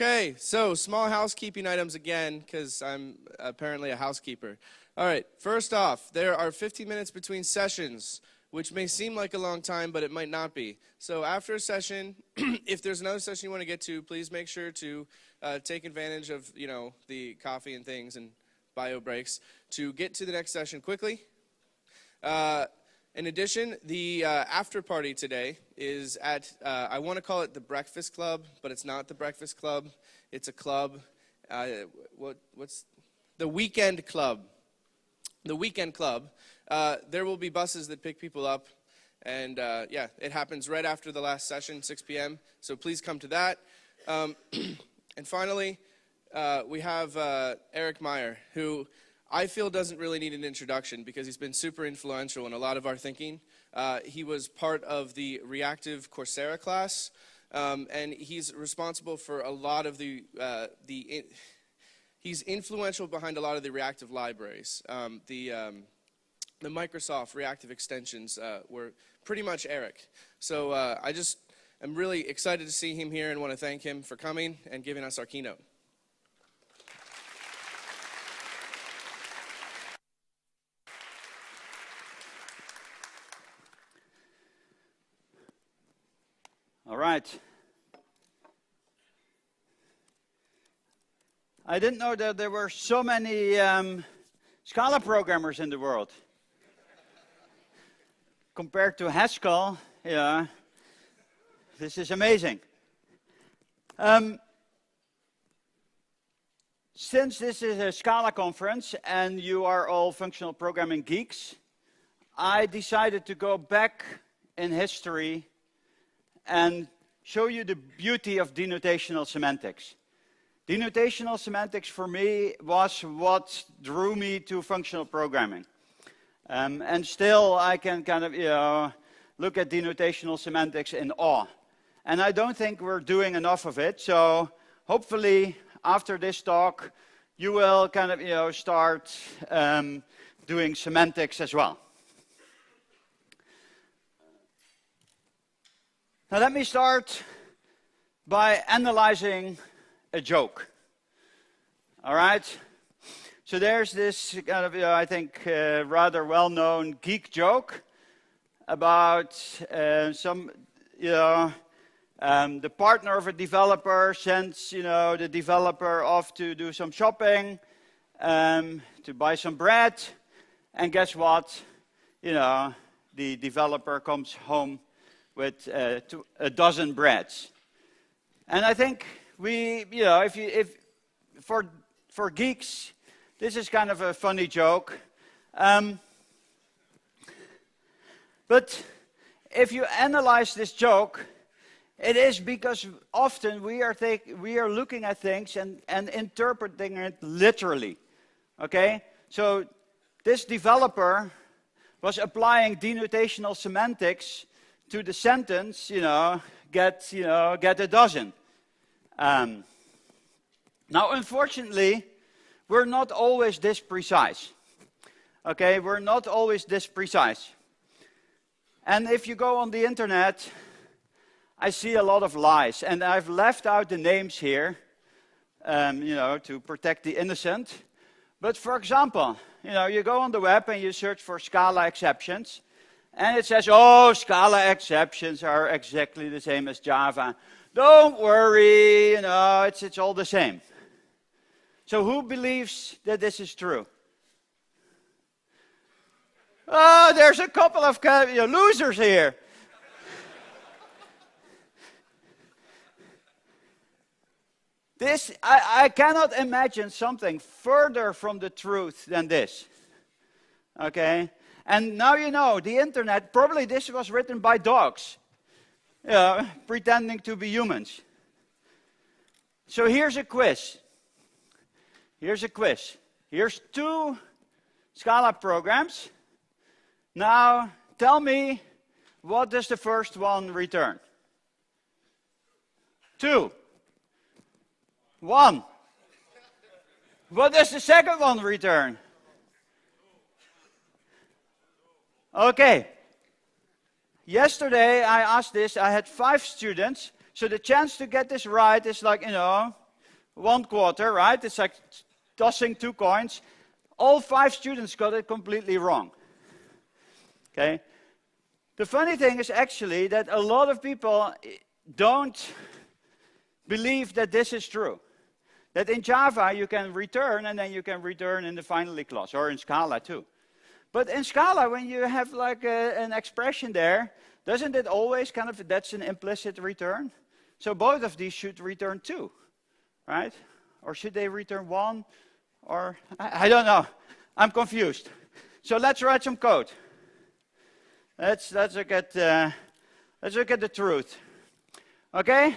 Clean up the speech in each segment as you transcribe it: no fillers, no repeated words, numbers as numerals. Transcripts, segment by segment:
Okay, so small housekeeping items again, because I'm apparently a housekeeper. All right, first off, there are 15 minutes between sessions, which may seem like a long time, but it might not be. So after a session, if there's another session you want to get to, please make sure to take advantage of, the coffee and things and bio breaks to get to the next session quickly. In addition, the after party today is at, I want to call it the Breakfast Club, but it's not the Breakfast Club. It's a club. What's the Weekend Club? The Weekend Club. There will be buses that pick people up, and it happens right after the last session, 6 p.m., so please come to that. And finally, we have Erik Meijer, who I feel doesn't really need an introduction because he's been super influential in a lot of our thinking. He was part of the reactive Coursera class, and he's responsible for a lot of he's influential behind a lot of the reactive libraries. The Microsoft reactive extensions were pretty much Erik. So I'm really excited to see him here and want to thank him for coming and giving us our keynote. All right. I didn't know that there were so many Scala programmers in the world. Compared to Haskell, yeah, this is amazing. Since this is a Scala conference and you are all functional programming geeks, I decided to go back in history and show you the beauty of denotational semantics. Denotational semantics for me was what drew me to functional programming. And still I can kind of, look at denotational semantics in awe. And I don't think we're doing enough of it, so hopefully after this talk you will kind of, start doing semantics as well. Now let me start by analyzing a joke. All right? So there's this kind of, I think, rather well-known geek joke about the partner of a developer sends, the developer off to do some shopping, to buy some bread, and guess what? The developer comes home with a dozen breads. And I think for geeks, this is kind of a funny joke. But if you analyze this joke, it is because often we are looking at things and interpreting it literally. Okay? So this developer was applying denotational semantics to the sentence, get a dozen. Now, unfortunately, we're not always this precise. Okay, we're not always this precise. And if you go on the internet, I see a lot of lies. And I've left out the names here, to protect the innocent. But for example, you go on the web and you search for Scala exceptions. And it says, oh, Scala exceptions are exactly the same as Java. Don't worry, it's all the same. So who believes that this is true? Oh, there's a couple of losers here. I cannot imagine something further from the truth than this. Okay? And now the internet, probably this was written by dogs, pretending to be humans. So here's a quiz. Here's two Scala programs. Now, tell me, what does the first one return? 2. 1. What does the second one return? Okay. Yesterday I asked this, I had 5 students, so the chance to get this right is like, 1/4, right? It's like tossing 2 coins. All 5 students got it completely wrong. Okay? The funny thing is actually that a lot of people don't believe that this is true. That in Java you can return, and then you can return in the finally clause, or in Scala too. But in Scala, when you have like an expression there, doesn't it always kind of, that's an implicit return? So both of these should return 2, right? Or should they return 1? Or, I don't know. I'm confused. So let's write some code. Let's look at the truth. Okay?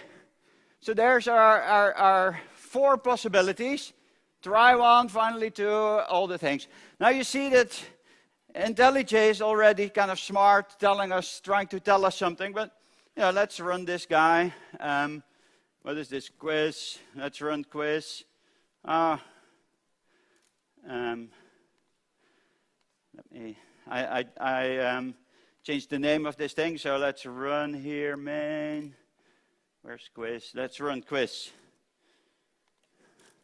So there's our 4 possibilities. Try 1, finally 2, all the things. Now you see that IntelliJ is already kind of smart, trying to tell us something, but you know, let's run this guy. What is this quiz? Let's run quiz. Let me. I changed the name of this thing, so let's run here, main. Where's quiz? Let's run quiz.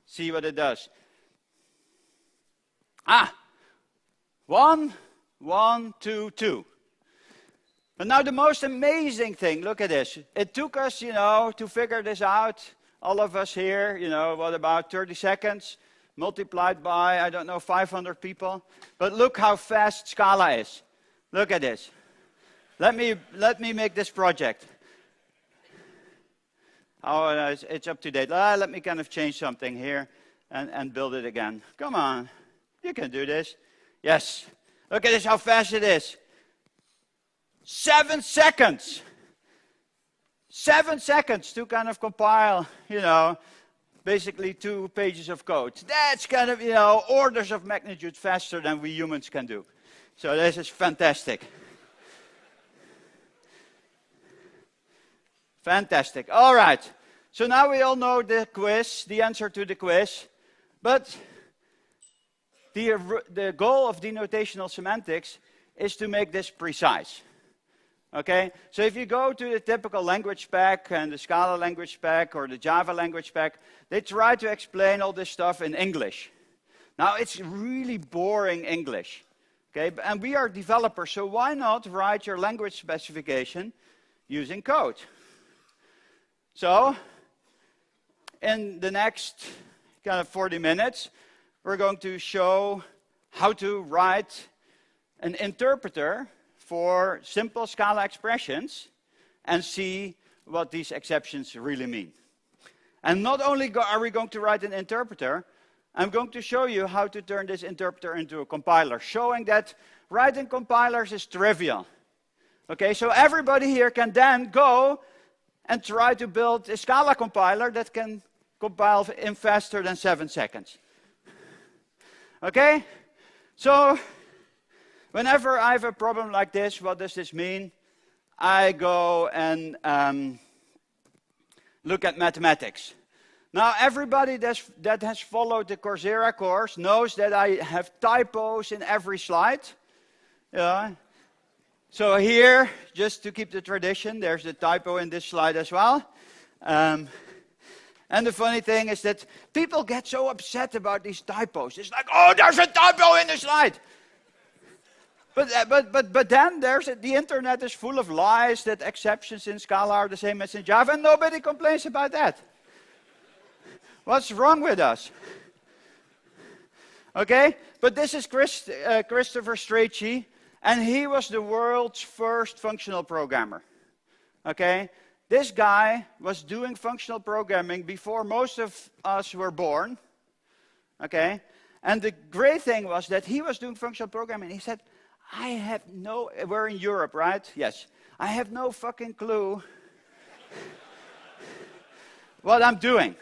See what it does. 1, 1, 2, 2. But now the most amazing thing, look at this. It took us, you know, to figure this out, all of us here, you know, what about 30 seconds, multiplied by, I don't know, 500 people. But look how fast Scala is. Look at this. Let me make this project. Oh, it's up to date. Let me kind of change something here and build it again. Come on, you can do this. Yes, look at this, how fast it is. 7 seconds. 7 seconds to kind of compile, you know, basically 2 pages of code. That's kind of, you know, orders of magnitude faster than we humans can do. So this is fantastic. Fantastic. All right. So now we all know the quiz, the answer to the quiz. But the goal of denotational semantics is to make this precise. Okay? So if you go to the typical language pack and the Scala language pack or the Java language pack, they try to explain all this stuff in English. Now it's really boring English. Okay? And we are developers, so why not write your language specification using code? So, in the next kind of 40 minutes, we're going to show how to write an interpreter for simple Scala expressions and see what these exceptions really mean. And not only are we going to write an interpreter, I'm going to show you how to turn this interpreter into a compiler, showing that writing compilers is trivial. Okay, so everybody here can then go and try to build a Scala compiler that can compile in faster than 7 seconds. Okay? So, whenever I have a problem like this, what does this mean? I go and look at mathematics. Now, everybody that has followed the Coursera course knows that I have typos in every slide. Yeah. So here, just to keep the tradition, there's a typo in this slide as well. And the funny thing is that people get so upset about these typos. It's like, oh, there's a typo in the slide. But then the internet is full of lies that exceptions in Scala are the same as in Java, and nobody complains about that. What's wrong with us? Okay, but this is Christopher Strachey. And he was the world's first functional programmer. Okay? This guy was doing functional programming before most of us were born. Okay? And the great thing was that he was doing functional programming. He said, we're in Europe, right? Yes. I have no fucking clue what I'm doing.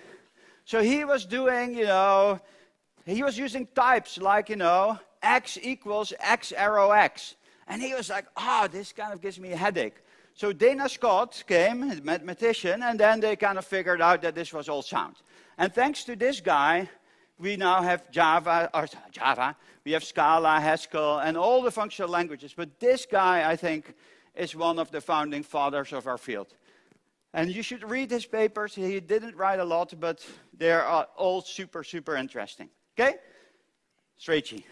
So he was doing, you know, he was using types like, you know, x equals x arrow x. And he was like, this kind of gives me a headache. So Dana Scott came, a mathematician, and then they kind of figured out that this was all sound. And thanks to this guy, we now have Java, we have Scala, Haskell, and all the functional languages. But this guy, I think, is one of the founding fathers of our field. And you should read his papers. He didn't write a lot, but they are all super, super interesting. Okay? Straighty.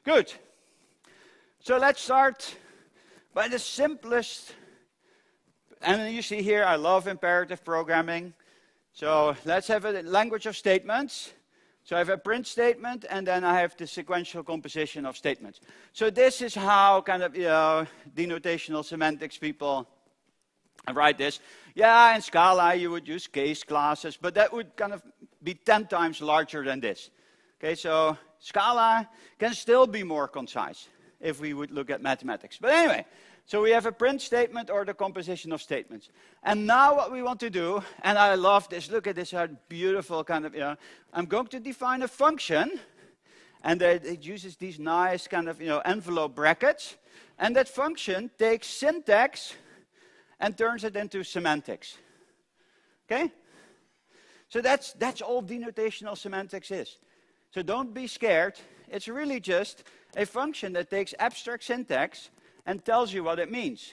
Good. So let's start by the simplest. And you see here, I love imperative programming. So let's have a language of statements. So I have a print statement, and then I have the sequential composition of statements. So this is how kind of, denotational semantics people write this. Yeah, in Scala you would use case classes, but that would kind of be 10 times larger than this. Okay, so Scala can still be more concise if we would look at mathematics. But anyway, so we have a print statement or the composition of statements. And now what we want to do, and I love this, look at this beautiful kind of, I'm going to define a function, and it uses these nice kind of, envelope brackets, and that function takes syntax and turns it into semantics. Okay? So that's all denotational semantics is. So don't be scared. It's really just a function that takes abstract syntax and tells you what it means.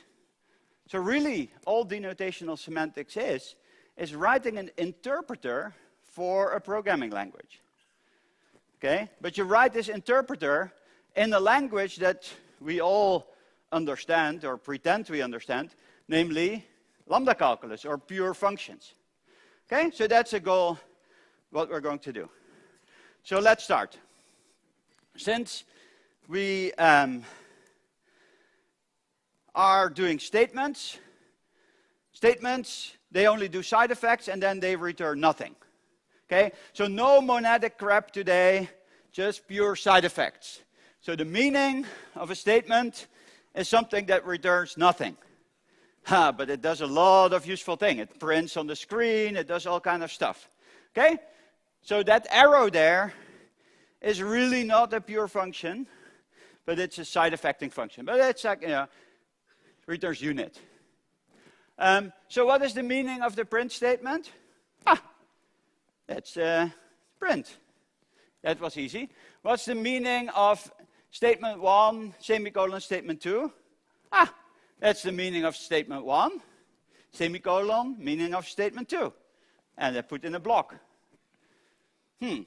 So really, all denotational semantics is writing an interpreter for a programming language. Okay? But you write this interpreter in a language that we all understand, or pretend we understand, namely lambda calculus, or pure functions. Okay? So that's a goal, what we're going to do. So let's start. Since we are doing statements, they only do side effects, and then they return nothing. Okay? So no monadic crap today, just pure side effects. So the meaning of a statement is something that returns nothing. But it does a lot of useful things. It prints on the screen, it does all kind of stuff. Okay? So that arrow there is really not a pure function, but it's a side effecting function. But it's like, returns unit. So what is the meaning of the print statement? That's print. That was easy. What's the meaning of statement 1, semicolon, statement 2? That's the meaning of statement 1, semicolon, meaning of statement 2. And I put in a block. Is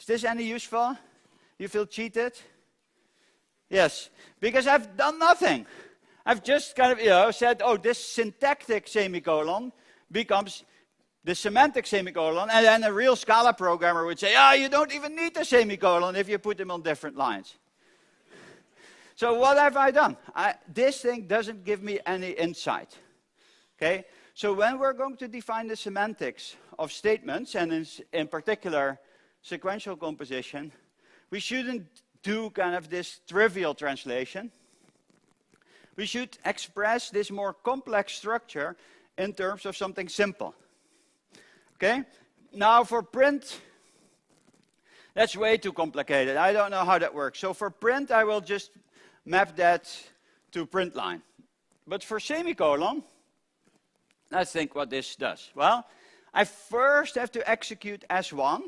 this any useful? You feel cheated? Yes, because I've done nothing. I've just kind of, said, oh, this syntactic semicolon becomes the semantic semicolon, and then a real Scala programmer would say, you don't even need the semicolon if you put them on different lines. So what have I done? This thing doesn't give me any insight. Okay? So when we're going to define the semantics of statements, and in particular sequential composition, we shouldn't do kind of this trivial translation. We should express this more complex structure in terms of something simple. Okay? Now for print, that's way too complicated. I don't know how that works. So for print, I will just map that to print line. But for semicolon, let's think what this does. Well, I first have to execute S1,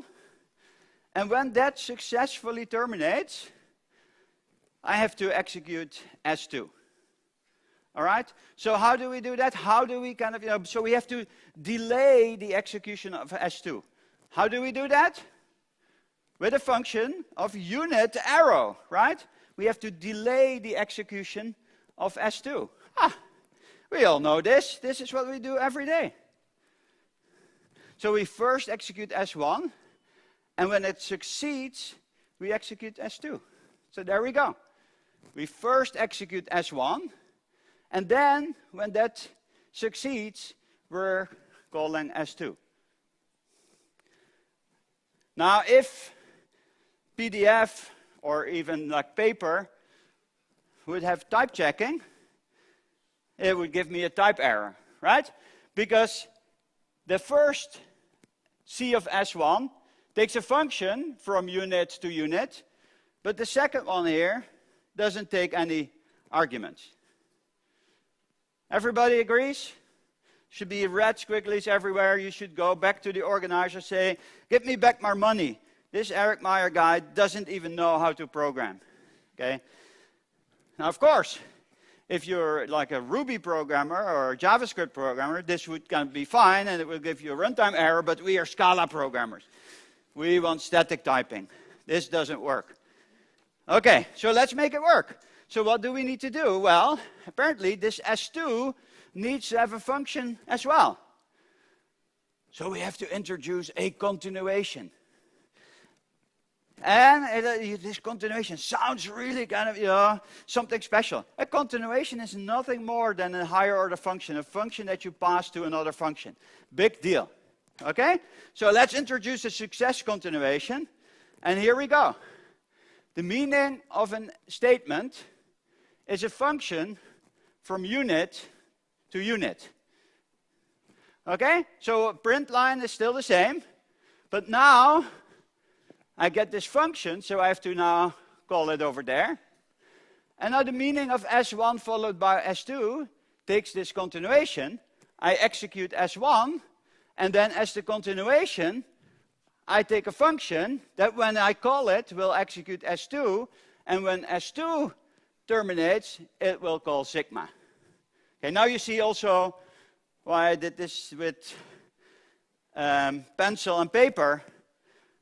and when that successfully terminates, I have to execute S2. All right? So how do we do that? How do we kind of, so we have to delay the execution of S2. How do we do that? With a function of unit arrow, right? We have to delay the execution of S2. We all know this. This is what we do every day. So we first execute S1, and when it succeeds, we execute S2. So there we go. We first execute S1, and then when that succeeds, we're calling S2. Now, if PDF or even like paper would have type checking, it would give me a type error, right? Because the first C of S1 takes a function from unit to unit, but the second one here doesn't take any arguments. Everybody agrees? Should be red squigglies everywhere. You should go back to the organizer, say, give me back my money. This Erik Meijer guy doesn't even know how to program. Okay? Now, of course, if you're like a Ruby programmer or a JavaScript programmer, this would kind of be fine and it will give you a runtime error, but we are Scala programmers. We want static typing. This doesn't work. Okay, so let's make it work. So what do we need to do? Well, apparently this S2 needs to have a function as well. So we have to introduce a continuation. And this continuation sounds really kind of, something special. A continuation is nothing more than a higher order function, a function that you pass to another function. Big deal. Okay? So let's introduce a success continuation. And here we go. The meaning of a statement is a function from unit to unit. Okay? So print line is still the same. But now I get this function, so I have to now call it over there. And now the meaning of S1 followed by S2 takes this continuation. I execute S1, and then as the continuation, I take a function that when I call it will execute S2, and when S2 terminates, it will call sigma. Okay, now you see also why I did this with pencil and paper.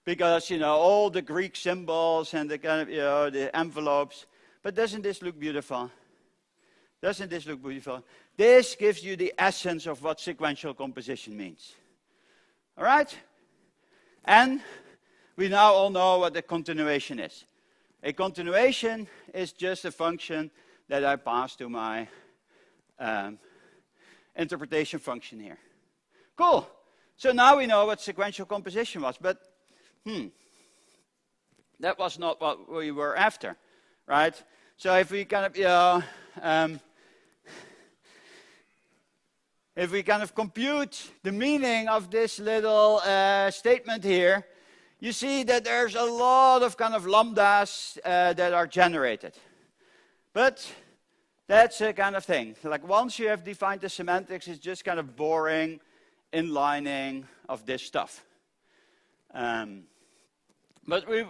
Because, all the Greek symbols and the kind of, the envelopes. But doesn't this look beautiful? Doesn't this look beautiful? This gives you the essence of what sequential composition means. All right? And we now all know what a continuation is. A continuation is just a function that I pass to my interpretation function here. Cool. So now we know what sequential composition was. But that was not what we were after, right? So if we kind of, compute the meaning of this little statement here, you see that there's a lot of kind of lambdas that are generated. But that's a kind of thing. Like once you have defined the semantics, it's just kind of boring inlining of this stuff. But we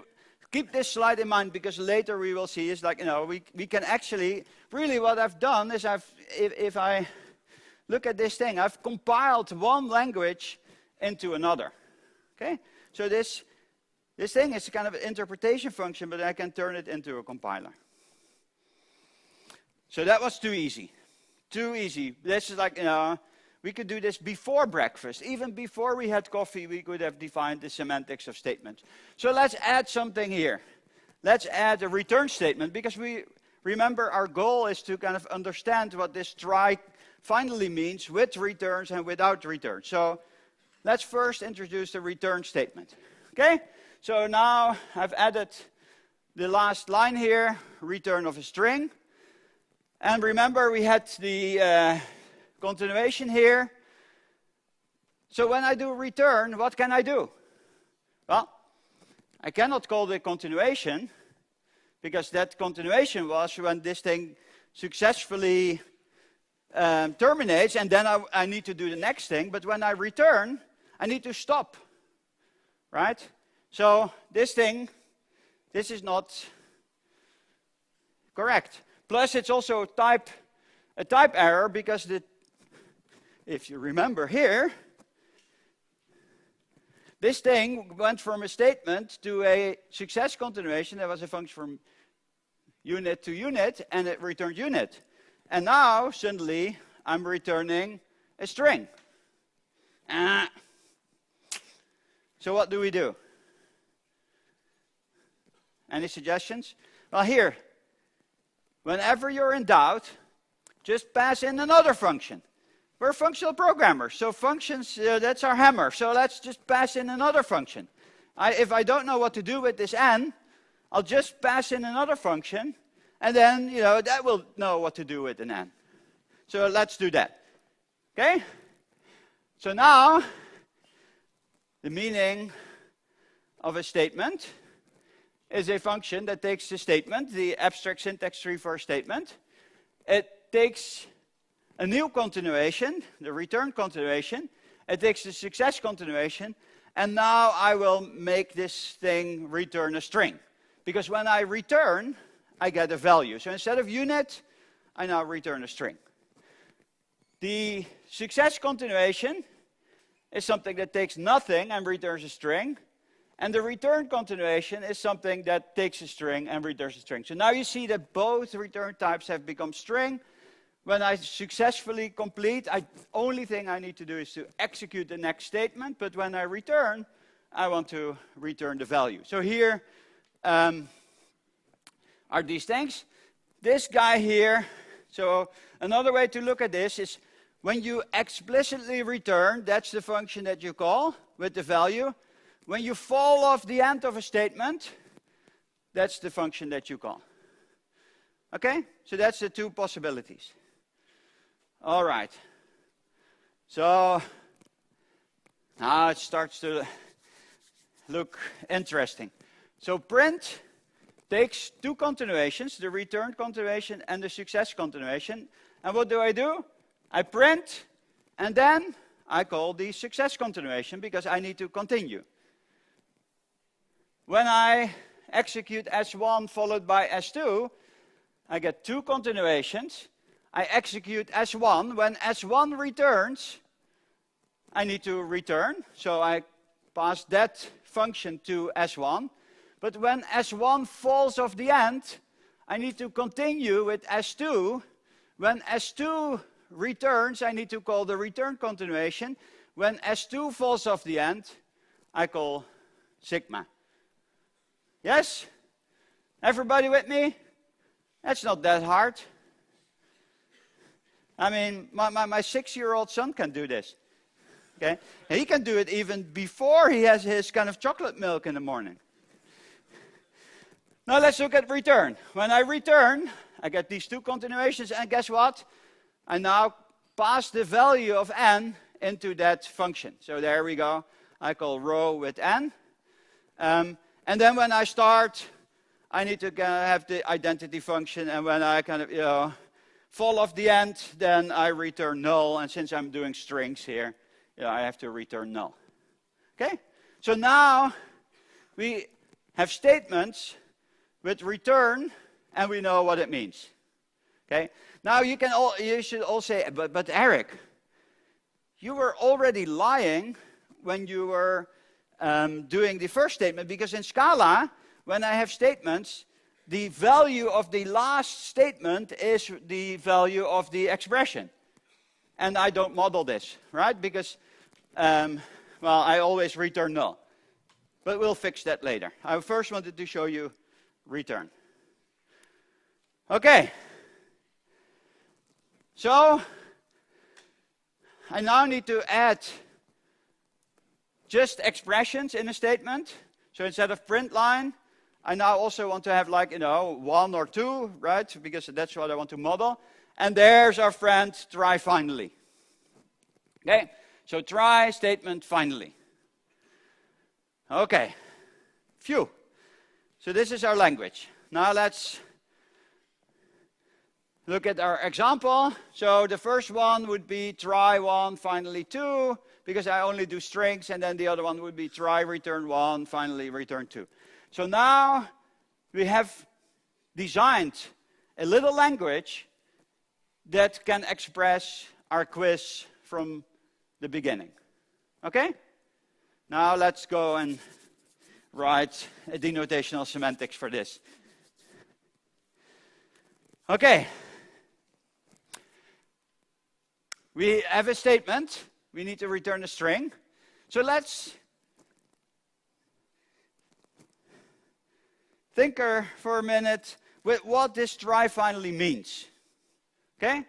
keep this slide in mind because later we will see is like, we can actually, really what I've done is if I look at this thing, I've compiled one language into another. Okay? So this thing is kind of an interpretation function, but I can turn it into a compiler. So that was too easy. Too easy. This is like, we could do this before breakfast. Even before we had coffee, we could have defined the semantics of statements. So let's add something here. Let's add a return statement, because we remember our goal is to kind of understand what this try finally means with returns and without returns. So let's first introduce the return statement. Okay? So now I've added the last line here, return of a string. And remember we had the continuation here. So when I do return, what can I do? Well, I cannot call the continuation, because that continuation was when this thing successfully terminates, and then I need to do the next thing. But when I return, I need to stop, right? So this is not correct. Plus, it's also a type error, because if you remember here, this thing went from a statement to a success continuation. That was a function from unit to unit, and it returned unit. And now, suddenly, I'm returning a string. So what do we do? Any suggestions? Well, here, whenever you're in doubt, just pass in another function. We're functional programmers, so functions, that's our hammer. So let's just pass in another function. If I don't know what to do with this n, I'll just pass in another function, and then, that will know what to do with an n. So let's do that. Okay? So now, the meaning of a statement is a function that takes the statement, the abstract syntax tree for a statement. It takes a new continuation, the return continuation. It takes the success continuation. And now I will make this thing return a string. Because when I return, I get a value. So instead of unit, I now return a string. The success continuation is something that takes nothing and returns a string. And the return continuation is something that takes a string and returns a string. So now you see that both return types have become string. When I successfully complete, the only thing I need to do is to execute the next statement. But when I return, I want to return the value. So here are these things. This guy here, so another way to look at this is when you explicitly return, that's the function that you call with the value. When you fall off the end of a statement, that's the function that you call. Okay? So that's the two possibilities. All right. So now it starts to look interesting. So print takes two continuations, the return continuation and the success continuation. And what do? I print, and then I call the success continuation because I need to continue. When I execute S1 followed by S2, I get two continuations. I execute S1. When S1 returns, I need to return. So I pass that function to S1. But when S1 falls off the end, I need to continue with S2. When S2 returns, I need to call the return continuation. When S2 falls off the end, I call sigma. Yes? Everybody with me? That's not that hard. I mean, my 6-year-old son can do this. Okay? And he can do it even before he has his kind of chocolate milk in the morning. Now let's look at return. When I return, I get these two continuations, and guess what? I now pass the value of n into that function. So there we go. I call row with n. And then when I start, I need to have the identity function, and when I fall off the end, then I return null, and since I'm doing strings here, I have to return null. Okay? So now we have statements with return, and we know what it means. Okay? Now you should all say, but Erik, you were already lying when you were doing the first statement, because in Scala, when I have statements, the value of the last statement is the value of the expression. And I don't model this, right? Because, I always return null. But we'll fix that later. I first wanted to show you return. Okay. So, I now need to add just expressions in a statement. So instead of print line, I now also want to have 1 or 2, right? Because that's what I want to model. And there's our friend try finally. Okay, so try statement finally. Okay, phew. So this is our language. Now let's look at our example. So the first one would be try 1, finally 2, because I only do strings, and then the other one would be try, return 1, finally return 2. So now we have designed a little language that can express our quiz from the beginning. Okay? Now let's go and write a denotational semantics for this. Okay. We have a statement. We need to return a string. So let's think for a minute with what this try finally means. Okay?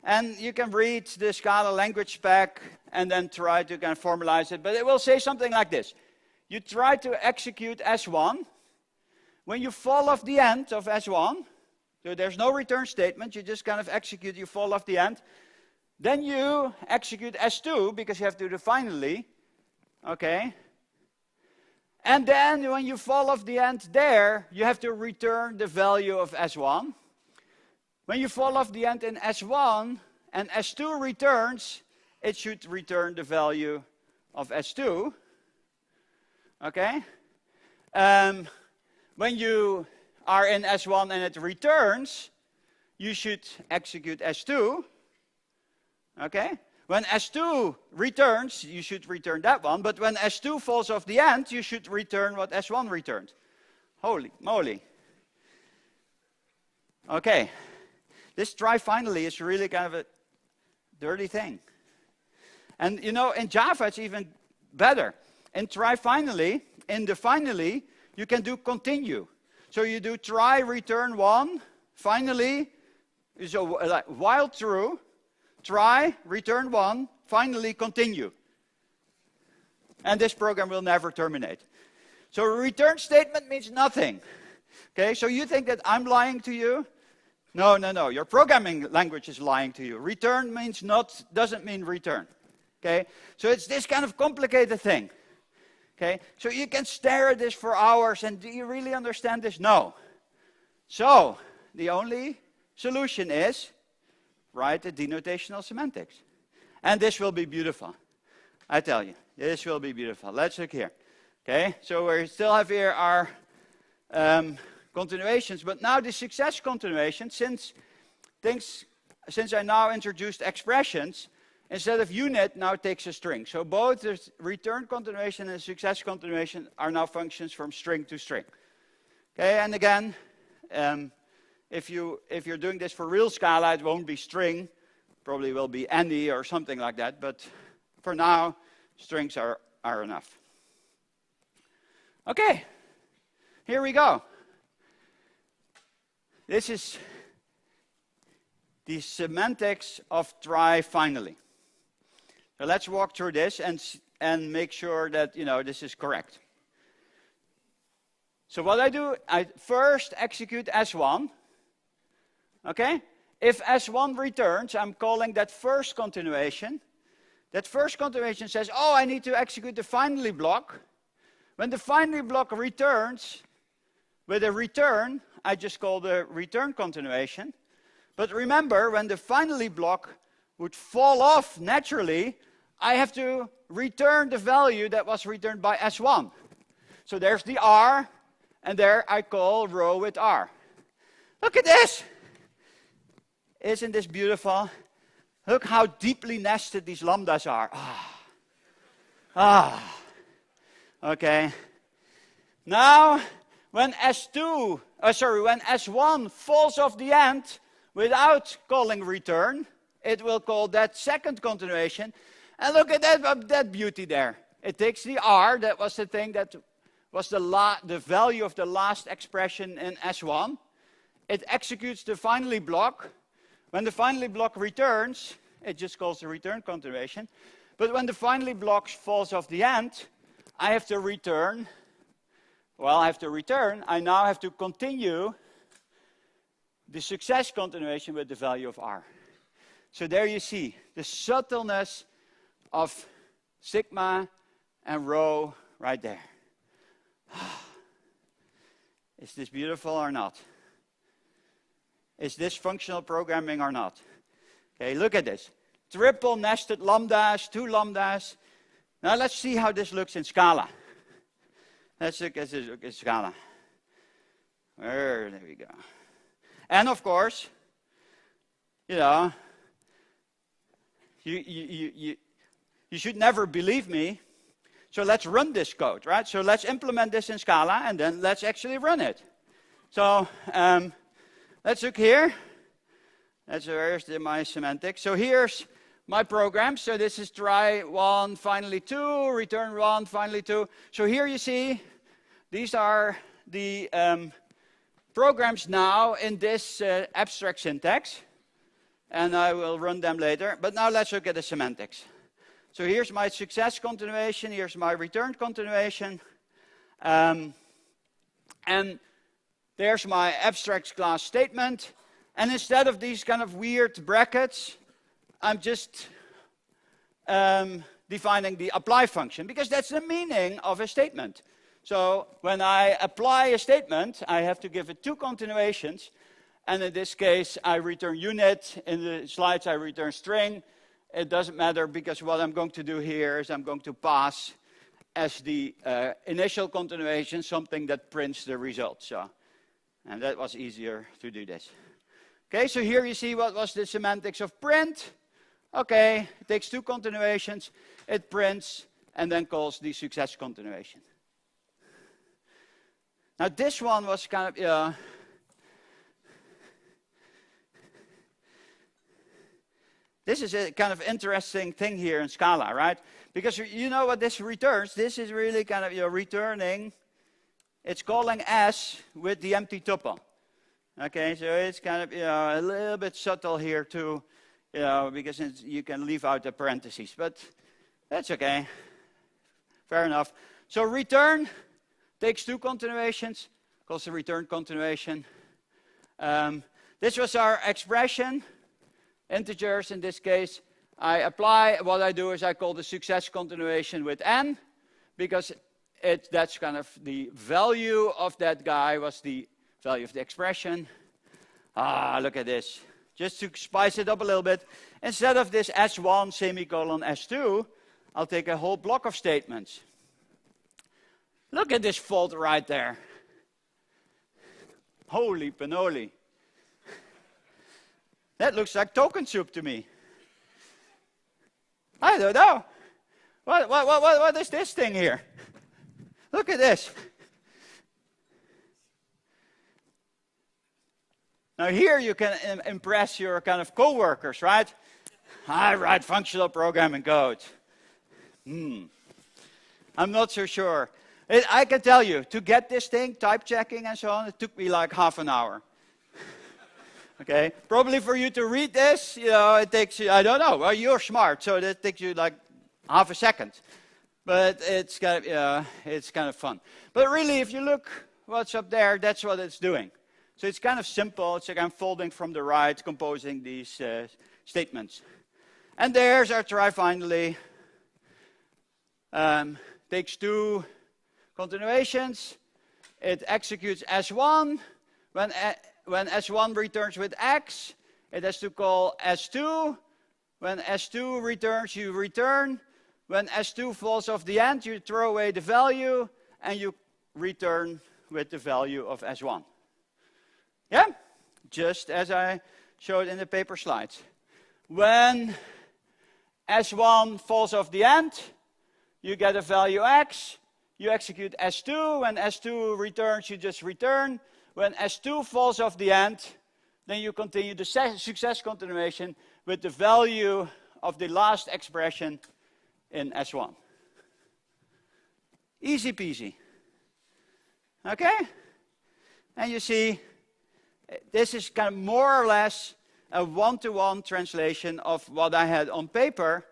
And you can read the Scala language spec and then try to kind of formalize it. But it will say something like this. You try to execute S1. When you fall off the end of S1, so there's no return statement, you just kind of execute, you fall off the end. Then you execute S2 because you have to do finally. Okay? And then when you fall off the end there, you have to return the value of S1. When you fall off the end in S1 and S2 returns, it should return the value of S2. Okay? When you are in S1 and it returns, you should execute S2. Okay? When S2 returns, you should return that one. But when S2 falls off the end, you should return what S1 returned. Holy moly. Okay. This try finally is really kind of a dirty thing. And you know, in Java it's even better. In try finally, in the finally, you can do continue. So you do try return 1, finally, so like while true, try return 1, finally continue. And this program will never terminate. So a return statement means nothing. Okay, so you think that I'm lying to you? No, no, no. Your programming language is lying to you. Return means not, doesn't mean return. Okay, so it's this kind of complicated thing. Okay, so you can stare at this for hours, and do you really understand this? No. So the only solution is write the denotational semantics, and this will be beautiful. I tell you, this will be beautiful. Let's look here. Okay, so we still have here our continuations, but now the success continuation, since I now introduced expressions, instead of unit, now takes a string. So both the return continuation and success continuation are now functions from string to string. Okay, and again, if you're doing this for real Scala, it won't be string, probably will be any or something like that. But for now, strings are enough. Okay, here we go. This is the semantics of try finally. So let's walk through this and make sure that this is correct. So what I do, I first execute S1. Okay? If S1 returns, I'm calling that first continuation. That first continuation says, oh, I need to execute the finally block. When the finally block returns, with a return, I just call the return continuation. But remember, when the finally block would fall off naturally, I have to return the value that was returned by S1. So there's the R, and there I call row with R. Look at this! Isn't this beautiful? Look how deeply nested these lambdas are. Okay. Now, when when S1 falls off the end without calling return, it will call that second continuation. And look at that beauty there. It takes the R, that was the thing that was the value of the last expression in S1. It executes the finally block. When the finally block returns, it just calls the return continuation. But when the finally block falls off the end, I have to return. Well, I now have to continue the success continuation with the value of R. So there you see the subtleness of sigma and rho right there. Is this beautiful or not? Is this functional programming or not? Okay, look at this. Triple nested lambdas, 2 lambdas. Now let's see how this looks in Scala. Let's look at this in Scala. There we go. And of course, you should never believe me. So let's run this code, right? So let's implement this in Scala, and then let's actually run it. So let's look here. Where's my semantics? So here's my program. So this is try 1, finally 2, return 1, finally 2. So here you see, these are the programs now in this abstract syntax. And I will run them later. But now let's look at the semantics. So here's my success continuation. Here's my return continuation. And there's my abstract class statement. And instead of these kind of weird brackets, I'm just defining the apply function, because that's the meaning of a statement. So when I apply a statement, I have to give it 2 continuations. And in this case, I return unit. In the slides, I return string. It doesn't matter, because what I'm going to do here is I'm going to pass as the initial continuation something that prints the result. So, and that was easier to do this. Okay, so here you see what was the semantics of print. Okay, it takes two continuations, it prints, and then calls the success continuation. Now this one was kind of, this is a kind of interesting thing here in Scala, right? Because you know what this returns. This is really kind of returning. It's calling S with the empty tuple. Okay, so it's kind of a little bit subtle here too, because you can leave out the parentheses, but that's okay. Fair enough. So return takes two continuations, calls the return continuation. This was our expression. Integers in this case, I apply, what I do is I call the success continuation with n, because that's kind of the value of that guy was the value of the expression. Look at this. Just to spice it up a little bit, instead of this S1 semicolon S2, I'll take a whole block of statements. Look at this fault right there. Holy panoli. That looks like token soup to me. I don't know. What is this thing here? Look at this. Now here you can impress your kind of co-workers, right? I write functional programming code. I'm not so sure. I can tell you, to get this thing, type checking and so on, it took me like half an hour. Okay, probably for you to read this, it takes you, I don't know, well, you're smart, so that takes you like half a second. But it's kind of fun. But really, if you look what's up there, that's what it's doing. So it's kind of simple. It's like I'm folding from the right, composing these statements. And there's our try finally. Takes two continuations. It executes S1. When S1 returns with X, it has to call S2. When S2 returns, you return. When S2 falls off the end, you throw away the value, and you return with the value of S1. Yeah? Just as I showed in the paper slides. When S1 falls off the end, you get a value X. You execute S2. When S2 returns, you just return. When S2 falls off the end, then you continue the success continuation with the value of the last expression in S1. Easy peasy. Okay? And you see, this is kind of more or less a one-to-one translation of what I had on paper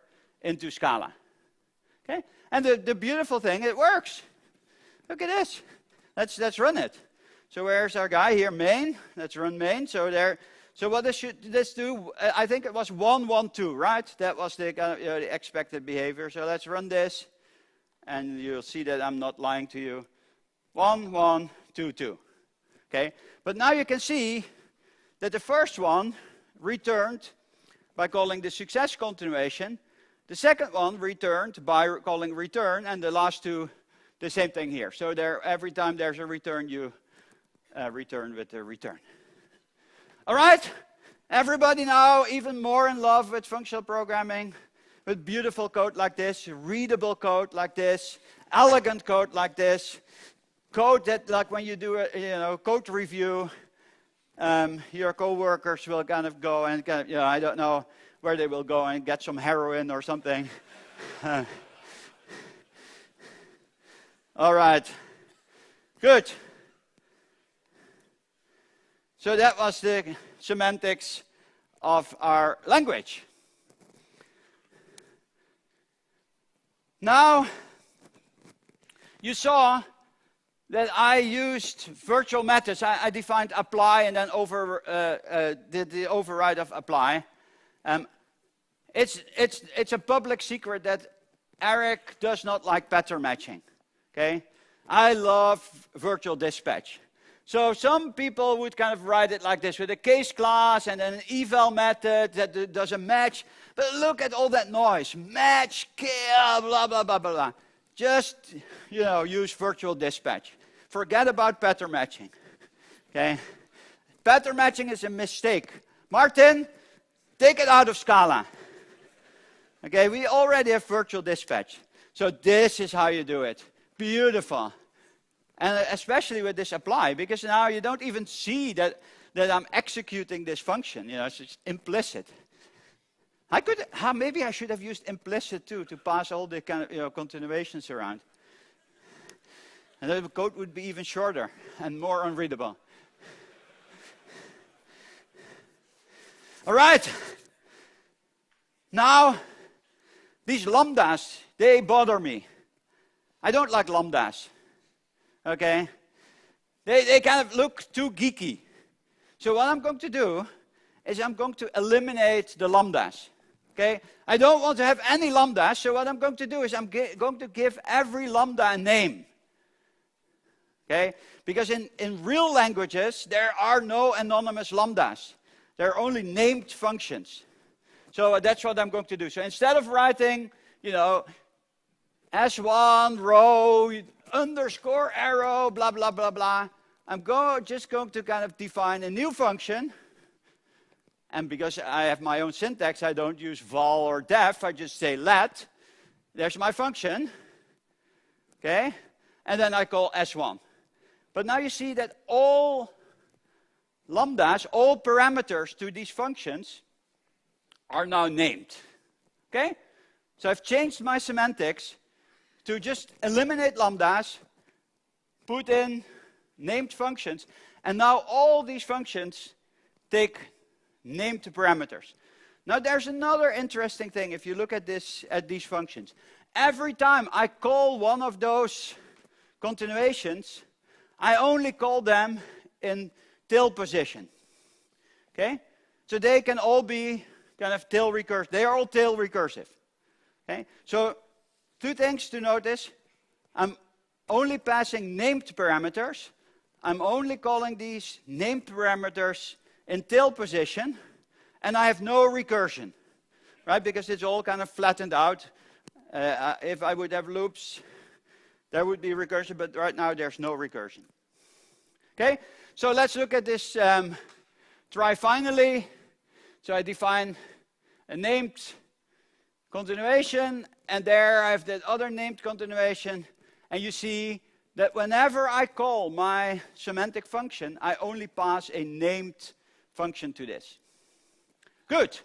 into Scala. Okay? And the beautiful thing, it works. Look at this. Let's run it. So where's our guy here? Main. Let's run main. So what should this do? I think it was 1, 1, 2, right? That was the the expected behavior. So let's run this, and you'll see that I'm not lying to you. 1, 1, 2, 2. Okay. But now you can see that the first one returned by calling the success continuation. The second one returned by calling return, and the last two, the same thing here. So every time there's a return, you return with the return. All right, everybody now even more in love with functional programming, with beautiful code like this, readable code like this, elegant code like this, code that, like when you do a code review, your co-workers will kind of go and I don't know where they will go and get some heroin or something. All right, good. So that was the semantics of our language. Now, you saw that I used virtual methods. I defined apply and then did the override of apply. It's a public secret that Erik does not like pattern matching. Okay, I love virtual dispatch. So some people would kind of write it like this with a case class and then an eval method that does a match. But look at all that noise. Match, kill, blah, blah, blah, blah, blah. Just, use virtual dispatch. Forget about pattern matching. Okay? Pattern matching is a mistake. Martin, take it out of Scala. Okay, we already have virtual dispatch. So this is how you do it. Beautiful. And especially with this apply, because now you don't even see that I'm executing this function. You know, it's just implicit. Maybe I should have used implicit too to pass all the kind of continuations around. And then the code would be even shorter and more unreadable. All right. Now, these lambdas, they bother me. I don't like lambdas. Okay? They kind of look too geeky. So what I'm going to do is I'm going to eliminate the lambdas. Okay? I don't want to have any lambdas, so what I'm going to do is I'm going to give every lambda a name. Okay? Because in real languages, there are no anonymous lambdas. There are only named functions. So that's what I'm going to do. So instead of writing, S1, row, underscore arrow, blah, blah, blah, blah, I'm just going to kind of define a new function. And because I have my own syntax, I don't use vol or def. I just say let. There's my function. Okay? And then I call S1. But now you see that all lambdas, all parameters to these functions are now named. Okay? So I've changed my semantics to just eliminate lambdas, put in named functions, and now all these functions take named parameters. Now there's another interesting thing if you look at these functions. Every time I call one of those continuations, I only call them in tail position. Okay? So they can all be kind of tail recursive. They are all tail recursive. Okay? So two things to notice. I'm only passing named parameters. I'm only calling these named parameters in tail position, and I have no recursion, right? Because it's all kind of flattened out. If I would have loops, there would be recursion, but right now there's no recursion. Okay, so let's look at this try finally. So I define a named continuation, and there I have that other named continuation, and you see that whenever I call my semantic function, I only pass a named function to this. Good.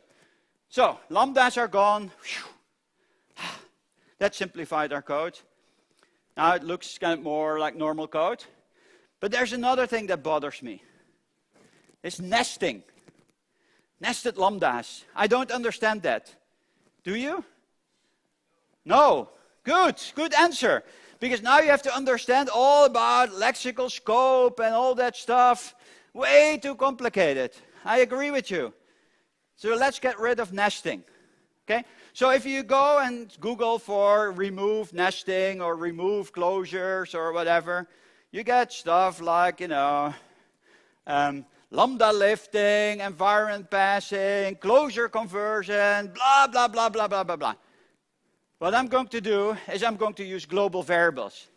So lambdas are gone. That simplified our code. Now it looks kind of more like normal code. But there's another thing that bothers me. It's nesting. Nested lambdas. I don't understand that. Do you? No. Good. Good answer. Because now you have to understand all about lexical scope and all that stuff. Way too complicated. I agree with you. So let's get rid of nesting. Okay? So if you go and Google for remove nesting or remove closures or whatever, you get stuff like, lambda lifting, environment passing, closure conversion, blah, blah, blah, blah, blah, blah, blah. What I'm going to do is I'm going to use global variables.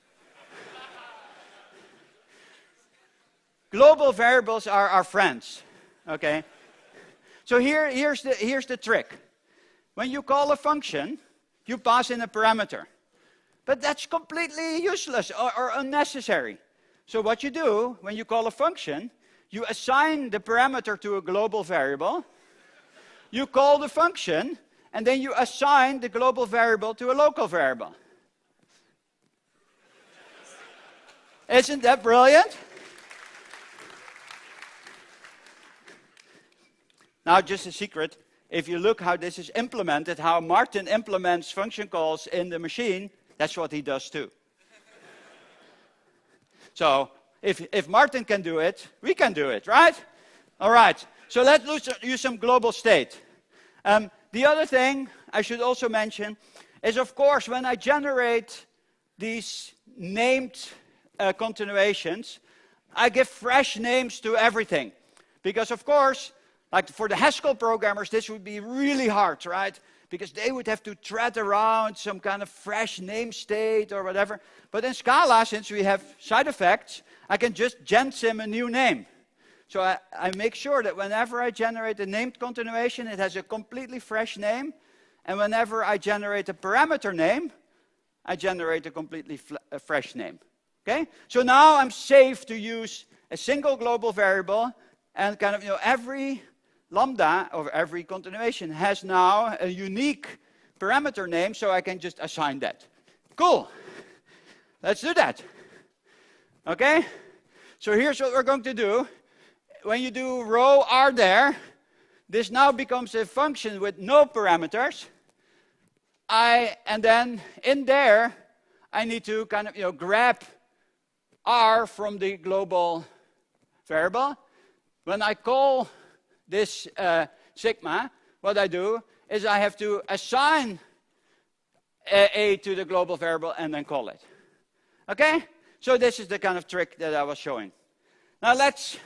Global variables are our friends, okay? So here's the trick. When you call a function, you pass in a parameter. But that's completely useless or unnecessary. So what you do, when you call a function, you assign the parameter to a global variable, you call the function, and then you assign the global variable to a local variable. Isn't that brilliant? Now, just a secret, if you look how this is implemented, how Martin implements function calls in the machine, that's what he does too. So, if Martin can do it, we can do it, right? All right, so let's use some global state. The other thing I should also mention is, of course, when I generate these named continuations, I give fresh names to everything. Because, of course, like for the Haskell programmers, this would be really hard, right? Because they would have to tread around some kind of fresh name state or whatever. But in Scala, since we have side effects, I can just gensim a new name. So I make sure that whenever I generate a named continuation, it has a completely fresh name. And whenever I generate a parameter name, I generate a completely fresh name. Okay? So now I'm safe to use a single global variable, and kind of, every lambda or every continuation has now a unique parameter name, so I can just assign that. Cool. Let's do that. Okay? So here's what we're going to do. When you do row r there, this now becomes a function with no parameters. And then in there, I need to kind of, grab r from the global variable. When I call this sigma, what I do is I have to assign a to the global variable and then call it. Okay? So this is the kind of trick that I was showing. Now let's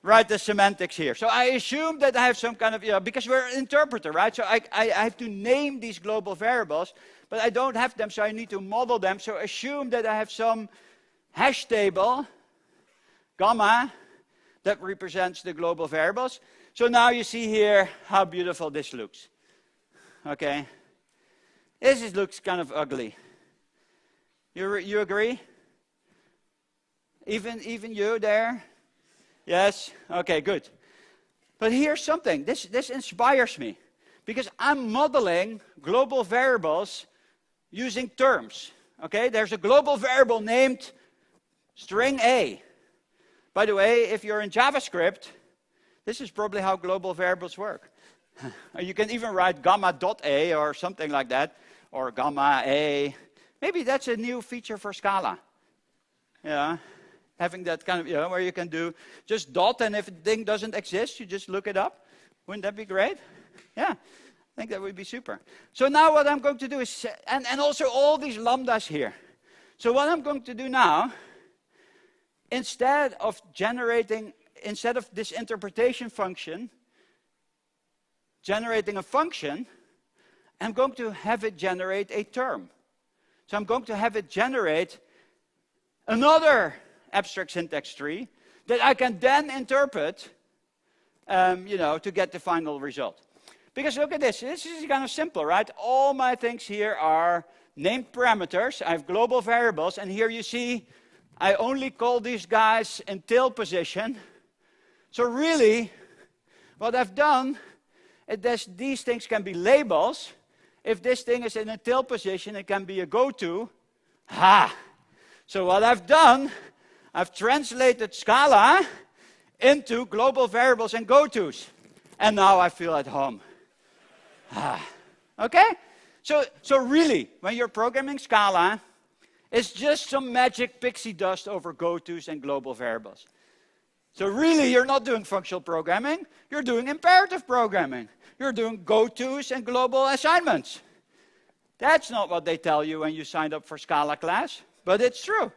write the semantics here. So I assume that I have some kind of, because we're an interpreter, right? So I have to name these global variables, but I don't have them, so I need to model them. So assume that I have some hash table, gamma, that represents the global variables. So now you see here how beautiful this looks. Okay? This looks kind of ugly. You agree? Even you there? Yes? Okay, good. But here's something. This inspires me. Because I'm modeling global variables using terms. Okay? There's a global variable named string A. By the way, if you're in JavaScript, this is probably how global variables work. You can even write gamma.a or something like that, or gamma A. Maybe that's a new feature for Scala. Yeah, having that kind of, where you can do just dot, and if a thing doesn't exist, you just look it up. Wouldn't that be great? Yeah, I think that would be super. So now what I'm going to do is, and also all these lambdas here. So what I'm going to do now, instead of this interpretation function, generating a function, I'm going to have it generate a term. So I'm going to have it generate another abstract syntax tree that I can then interpret, to get the final result. Because look at this. This is kind of simple, right? All my things here are named parameters. I have global variables, and here you see I only call these guys in tail position. So really, what I've done is these things can be labels. If this thing is in a tail position, it can be a goto. Ha! So what I've done, I've translated Scala into global variables and gotos. And now I feel at home. Okay? So really, when you're programming Scala, it's just some magic pixie dust over gotos and global variables. So really, you're not doing functional programming. You're doing imperative programming. You're doing gotos and global assignments. That's not what they tell you when you signed up for Scala class, but it's true.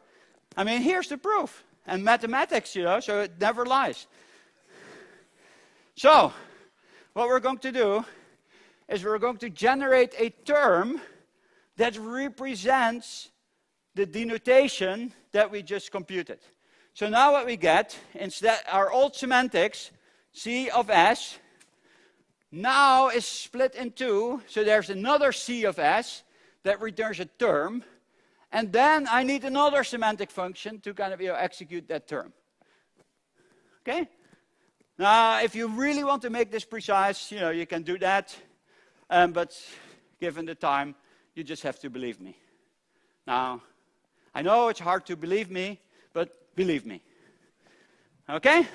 I mean, here's the proof. And mathematics, so it never lies. So, what we're going to do is we're going to generate a term that represents the denotation that we just computed. So now what we get, instead our old semantics, C of S, now is split in two. So there's another C of S that returns a term. And then I need another semantic function to kind of execute that term. Okay? Now, if you really want to make this precise, you can do that. But given the time, you just have to believe me. Now, I know it's hard to believe me, but believe me. Okay?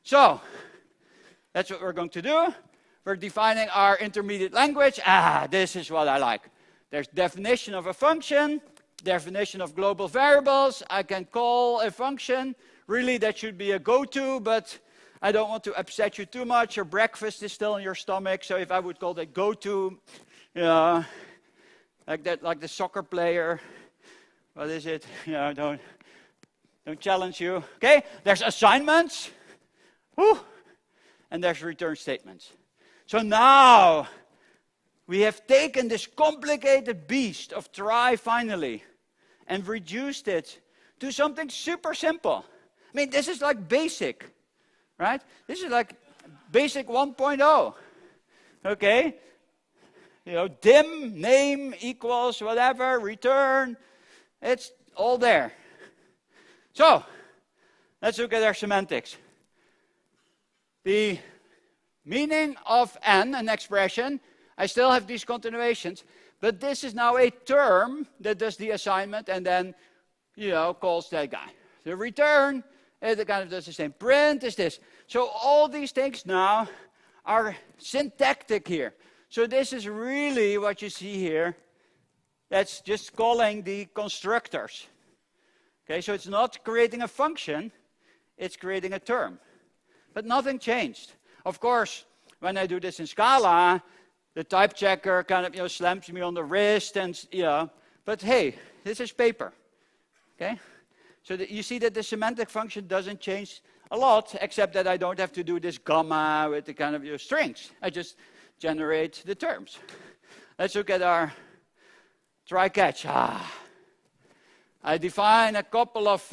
So, that's what we're going to do. We're defining our intermediate language. This is what I like. There's definition of a function, definition of global variables. I can call a function. Really, that should be a goto, but I don't want to upset you too much. Your breakfast is still in your stomach, so if I would call that goto, like that, like the soccer player. What is it? Don't challenge you. Okay, there's assignments. Whew. And there's return statements. So now we have taken this complicated beast of try finally and reduced it to something super simple. I mean, this is like basic, right? This is like basic 1.0, okay? You know, dim, name equals whatever, return. It's all there. So, let's look at our semantics. The meaning of an expression, I still have these continuations, but this is now a term that does the assignment and then, you know, calls that guy. The return, it kind of does the same. Print is this. So all these things now are syntactic here. So this is really what you see here. That's just calling the constructors. Okay, so it's not creating a function, it's creating a term. But nothing changed. Of course, when I do this in Scala, the type checker kind of, you know, slams me on the wrist and, you know, but hey, this is paper. Okay? So you see that the semantic function doesn't change a lot, except that I don't have to do this gamma with the kind of, you know, strings. I just generate the terms. Let's look at our try catch. I define a couple of,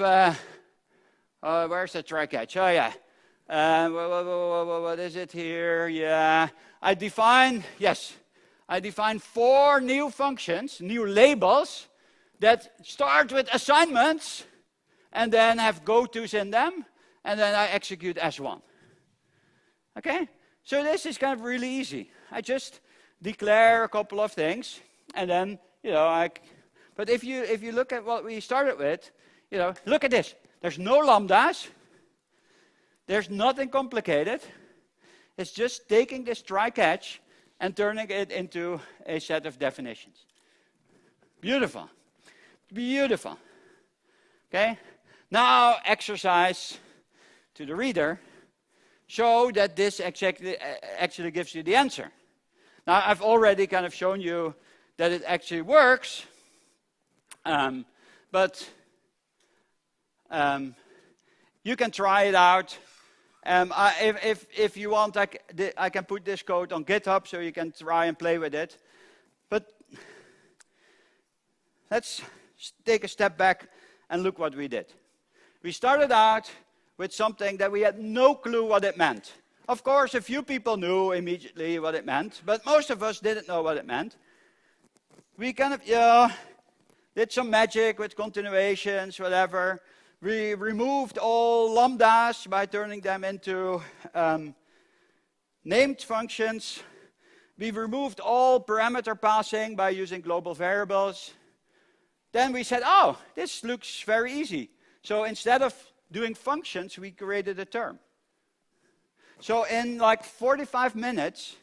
where's the try catch? Oh yeah. What is it here? Yeah. I define 4 new functions, new labels, that start with assignments and then have gotos in them, and then I execute S1. Okay? So this is kind of really easy. I just declare a couple of things, and then, you know, but if you look at what we started with, you know, look at this. There's no lambdas. There's nothing complicated. It's just taking this try-catch and turning it into a set of definitions. Beautiful. Beautiful. Okay? Now, exercise to the reader. Show that this actually gives you the answer. Now, I've already kind of shown you that it actually works. But you can try it out. If you want, I can put this code on GitHub so you can try and play with it. But let's take a step back and look what we did. We started out with something that we had no clue what it meant. Of course, a few people knew immediately what it meant, but most of us didn't know what it meant. We kind of, did some magic with continuations, whatever. We removed all lambdas by turning them into named functions. We removed all parameter passing by using global variables. Then we said, oh, this looks very easy. So instead of doing functions, we created a term. So in like 45 minutes,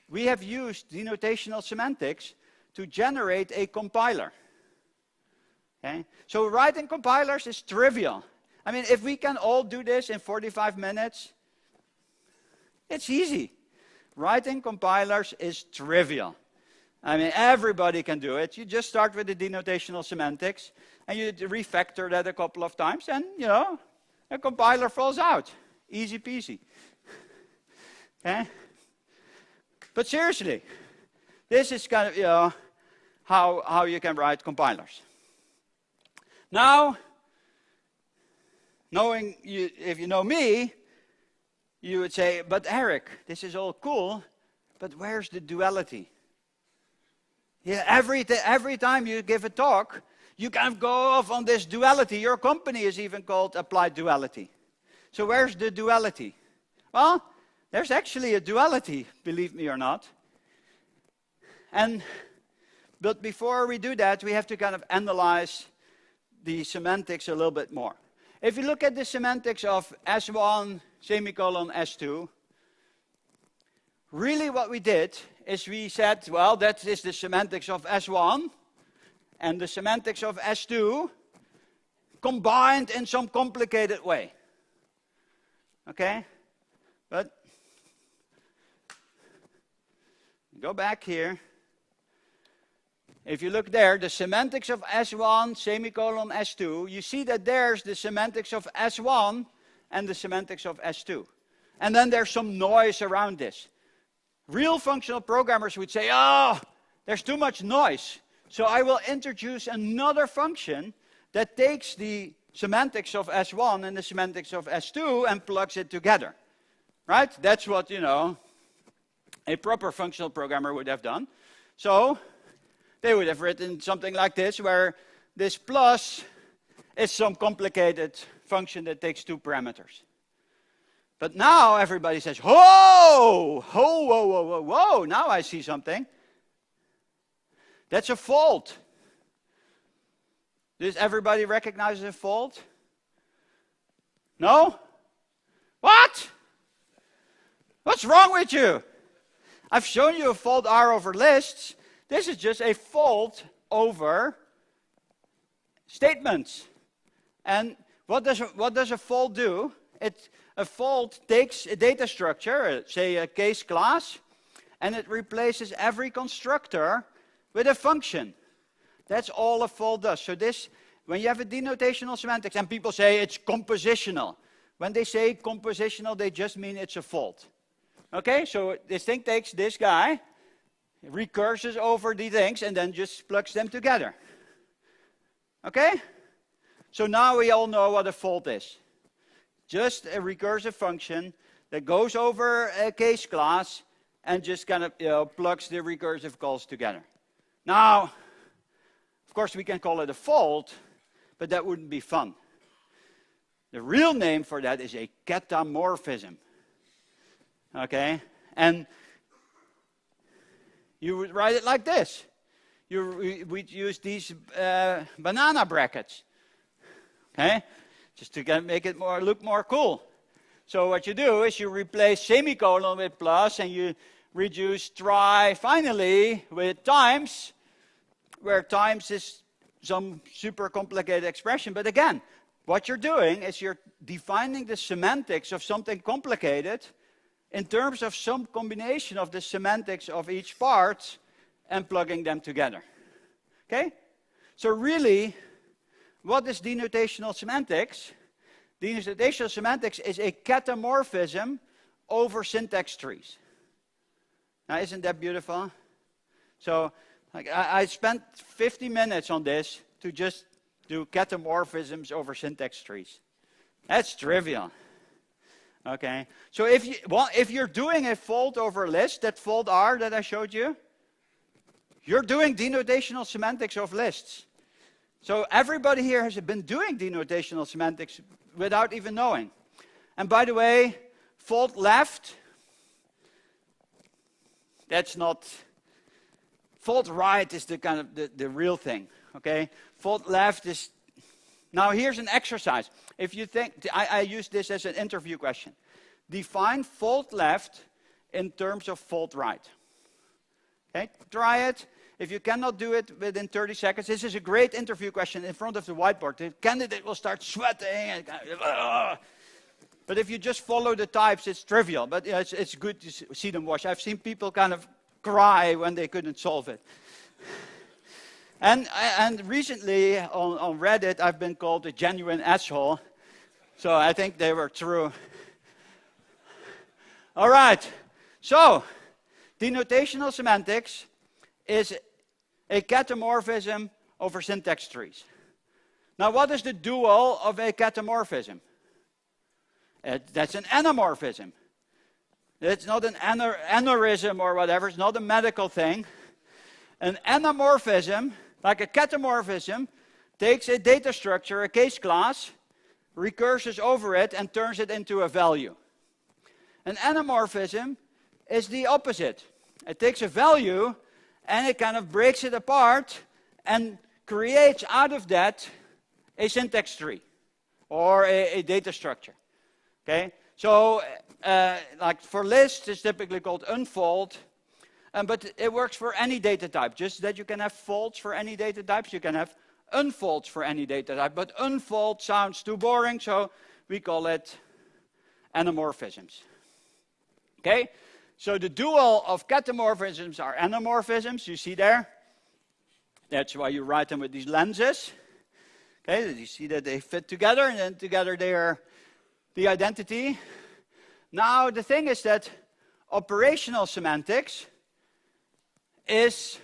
we have used denotational semantics to generate a compiler. Okay? So writing compilers is trivial. I mean, if we can all do this in 45 minutes, it's easy. Writing compilers is trivial. I mean, everybody can do it. You just start with the denotational semantics, and you refactor that a couple of times, and, you know, a compiler falls out. Easy peasy. Okay? But seriously, this is kind of, you know, how you can write compilers. Now, knowing you, if you know me, you would say, but Erik, this is all cool, but where's the duality? Yeah, every time you give a talk, you kind of go off on this duality. Your company is even called Applied Duality. So where's the duality? Well, there's actually a duality, believe me or not. But before we do that, we have to kind of analyze the semantics a little bit more. If you look at the semantics of S1, semicolon, S2, really what we did is we said, well, that is the semantics of S1 and the semantics of S2 combined in some complicated way. Okay? But go back here. If you look there, the semantics of S1, semicolon, S2, you see that there's the semantics of S1 and the semantics of S2. And then there's some noise around this. Real functional programmers would say, oh, there's too much noise. So I will introduce another function that takes the semantics of S1 and the semantics of S2 and plugs it together. Right? That's what, a proper functional programmer would have done. So they would have written something like this, where this plus is some complicated function that takes 2 parameters. But now everybody says, whoa, whoa, whoa, whoa, whoa, whoa, now I see something. That's a fault. Does everybody recognize a fault? No? What? What's wrong with you? I've shown you a fault R over lists. This is just a fault over statements. And what does a fault do? A fault takes a data structure, say a case class, and it replaces every constructor with a function. That's all a fault does. So this, when you have a denotational semantics, and people say it's compositional. When they say compositional, they just mean it's a fault. Okay, so this thing takes this guy, recurses over the things, and then just plugs them together. Okay? So now we all know what a fault is. Just a recursive function that goes over a case class and just kind of plugs the recursive calls together. Now, of course, we can call it a fault, but that wouldn't be fun. The real name for that is a catamorphism. Okay? And you would write it like this. We'd use these banana brackets. Okay? Just to make it look more cool. So what you do is you replace semicolon with plus, and you reduce try finally with times, where times is some super complicated expression. But again, what you're doing is you're defining the semantics of something complicated in terms of some combination of the semantics of each part and plugging them together. Okay? So really, what is denotational semantics? Denotational semantics is a catamorphism over syntax trees. Now, isn't that beautiful? So, I spent 50 minutes on this to just do catamorphisms over syntax trees. That's trivial. Okay? So if you're doing a fault over a list, that fault R that I showed you, you're doing denotational semantics of lists. So everybody here has been doing denotational semantics without even knowing. And by the way, fault left, that's not, fault right is the kind of the real thing, okay? Fault left is, now here's an exercise. If you think, I use this as an interview question. Define fault left in terms of fault right. Okay, try it. If you cannot do it within 30 seconds, this is a great interview question in front of the whiteboard. The candidate will start sweating. And, but if you just follow the types, it's trivial. But it's good to see them wash. I've seen people kind of cry when they couldn't solve it. And recently on Reddit, I've been called a genuine asshole. So I think they were true. All right. So denotational semantics is a catamorphism over syntax trees. Now, what is the dual of a catamorphism? That's an anamorphism. It's not an aneurysm or whatever. It's not a medical thing. An anamorphism, like a catamorphism, takes a data structure, a case class, recurses over it, and turns it into a value. An anamorphism is the opposite. It takes a value and it kind of breaks it apart and creates out of that a syntax tree or a data structure. Okay? So, like for lists, it's typically called unfold, but it works for any data type. Just that you can have folds for any data types, you can have unfolds for any data type. But unfold sounds too boring, so we call it anamorphisms. Okay? So the dual of catamorphisms are anamorphisms, you see there. That's why you write them with these lenses. Okay, you see that they fit together, and then together they are the identity. Now the thing is that operational semantics is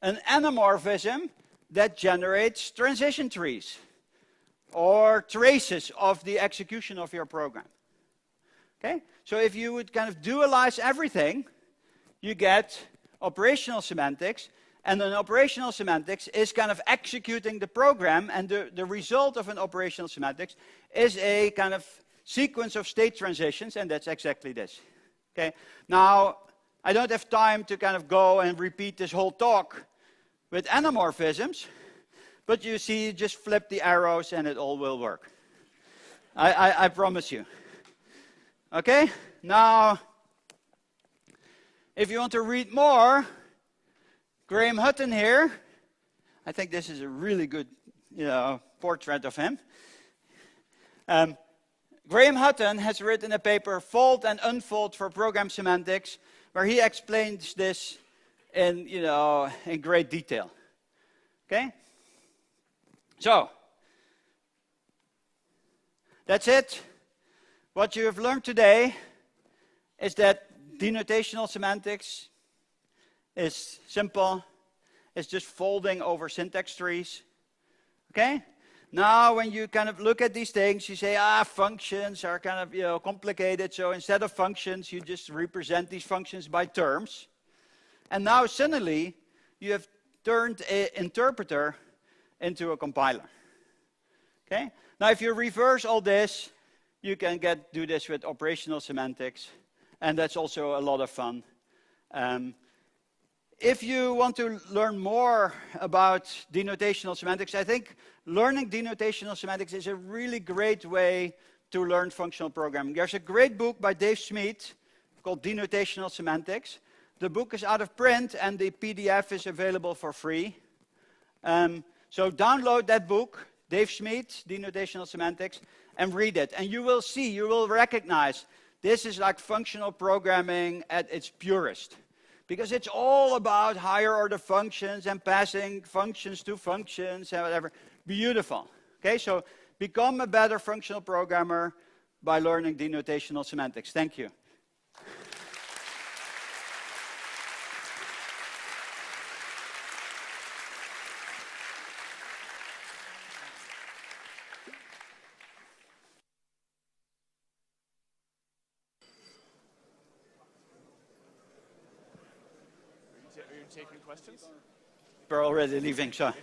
an anamorphism that generates transition trees. or traces of the execution of your program. Okay? So if you would kind of dualize everything, you get operational semantics, and an operational semantics is kind of executing the program, and the result of an operational semantics is a kind of sequence of state transitions, and that's exactly this. Okay? Now, I don't have time to kind of go and repeat this whole talk with anamorphisms, but you see, just flip the arrows and it all will work. I promise you. Okay? Now, if you want to read more, Graham Hutton here, I think this is a really good, portrait of him. Graham Hutton has written a paper, Fold and Unfold for Program Semantics, where he explains this in great detail. Okay? So, that's it. What you have learned today is that denotational semantics is simple. It's just folding over syntax trees. Okay? Now, when you kind of look at these things, you say, functions are kind of, complicated. So instead of functions, you just represent these functions by terms. And now suddenly, you have turned an interpreter into a compiler. Okay? Now, if you reverse all this, you can do this with operational semantics. And that's also a lot of fun. If you want to learn more about denotational semantics, I think learning denotational semantics is a really great way to learn functional programming. There's a great book by Dave Schmid called Denotational Semantics. The book is out of print and the PDF is available for free. So download that book, Dave Schmid, Denotational Semantics, and read it. And you will see, you will recognize, this is like functional programming at its purest. Because it's all about higher order functions and passing functions to functions and whatever. Beautiful. Okay, so become a better functional programmer by learning denotational semantics. Thank you. Are you taking questions? We're already leaving, so.